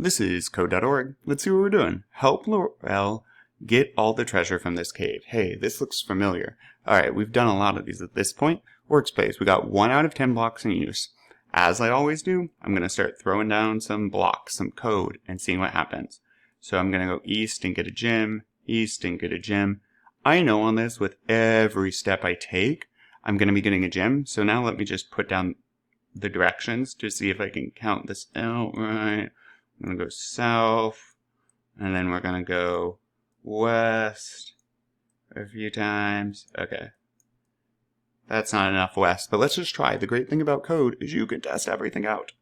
This is code.org. Let's see what we're doing. Help Laurel get all the treasure from this cave. Hey, this looks familiar. Alright, we've done a lot of these at this point. Workspace, we got 1 out of 10 blocks in use. As I always do, I'm going to start throwing down some blocks, some code, and seeing what happens. So I'm going to go east and get a gem, east and get a gem. I know on this, with every step I take, I'm going to be getting a gem. So now let me just put down the directions to see if I can count this out right. I'm going to go south, and then we're going to go west a few times. Okay. That's not enough west, but let's just try. The great thing about code is you can test everything out.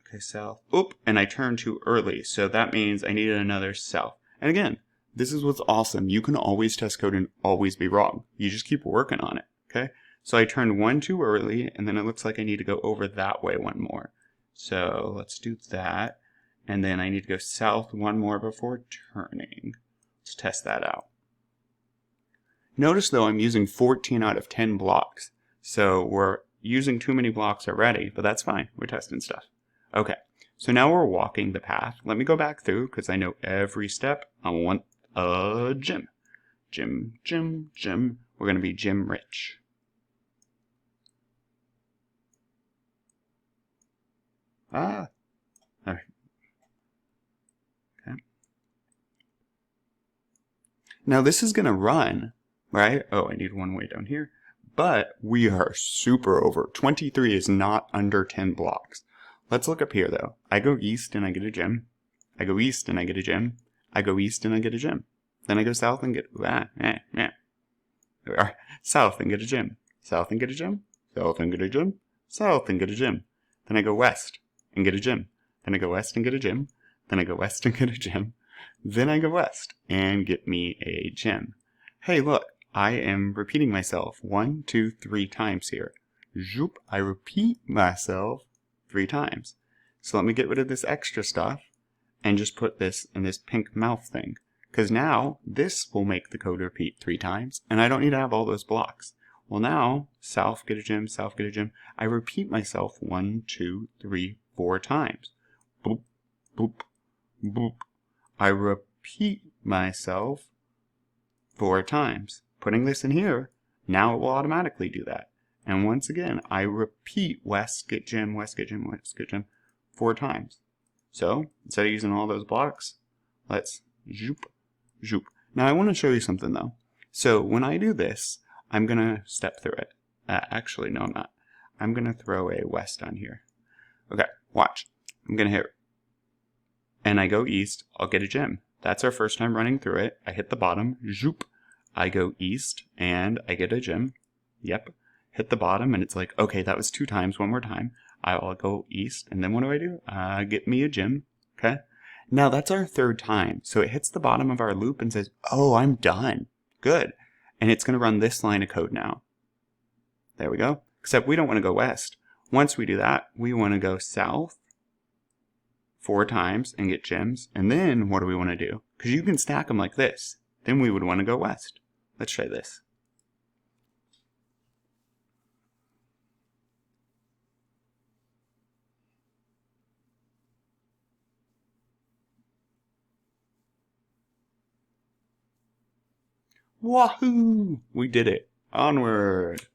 Okay, south. Oop, and I turned too early, so that means I needed another south. And again, this is what's awesome. You can always test code and always be wrong. You just keep working on it, okay? So I turned 1 too early, and then it looks like I need to go over that way 1 more. So let's do that. And then I need to go south 1 more before turning. Let's test that out. Notice though I'm using 14 out of 10 blocks. So we're using too many blocks already, but that's fine. We're testing stuff. Okay, so now we're walking the path. Let me go back through because I know every step. I want a gem. Gem, gem, gem. We're going to be gem rich. All right. Okay. Now this is going to run, right? Oh, I need 1 way down here. But we are super over. 23 is not under 10 blocks. Let's look up here though. I go east and I get a gem. I go east and I get a gem. I go east and I get a gem. Then I go south and get There we are. South and get a gem. South and get a gem. South and get a gem. South and get a gem. Then I go west and get a gem. Then I go west and get a gem. Then I go west and get a gem. Then I go west and get me a gem. Hey, look, I am repeating myself 1, 2, 3 times here. Zoop, I repeat myself 3 times. So let me get rid of this extra stuff and just put this in this pink mouth thing. Because now this will make the code repeat 3 times and I don't need to have all those blocks. Well now, south, get a gem, south, get a gem. I repeat myself 1, 2, 3, 4 times. Boop, boop, boop. I repeat myself 4 times. Putting this in here, now it will automatically do that. And once again, I repeat west, get gem, west, get gem, west, get gem 4 times. So, instead of using all those blocks, let's zoop, zoop. Now I want to show you something though. So when I do this, I'm going to step through it. Actually, no I'm not. I'm going to throw a west on here. Okay, watch. I'm going to hit, and I go east, I'll get a gem. That's our first time running through it. I hit the bottom, zoop. I go east, and I get a gem. Yep. Hit the bottom, and it's like, okay, that was 2 times, 1 more time. I'll go east, and then what do? Get me a gem, okay? Now that's our 3rd time. So it hits the bottom of our loop and says, oh, I'm done. Good. And it's going to run this line of code now. There we go. Except we don't want to go west. Once we do that, we want to go south 4 times and get gems. And then what do we want to do? Because you can stack them like this. Then we would want to go west. Let's try this. Wahoo! We did it. Onward.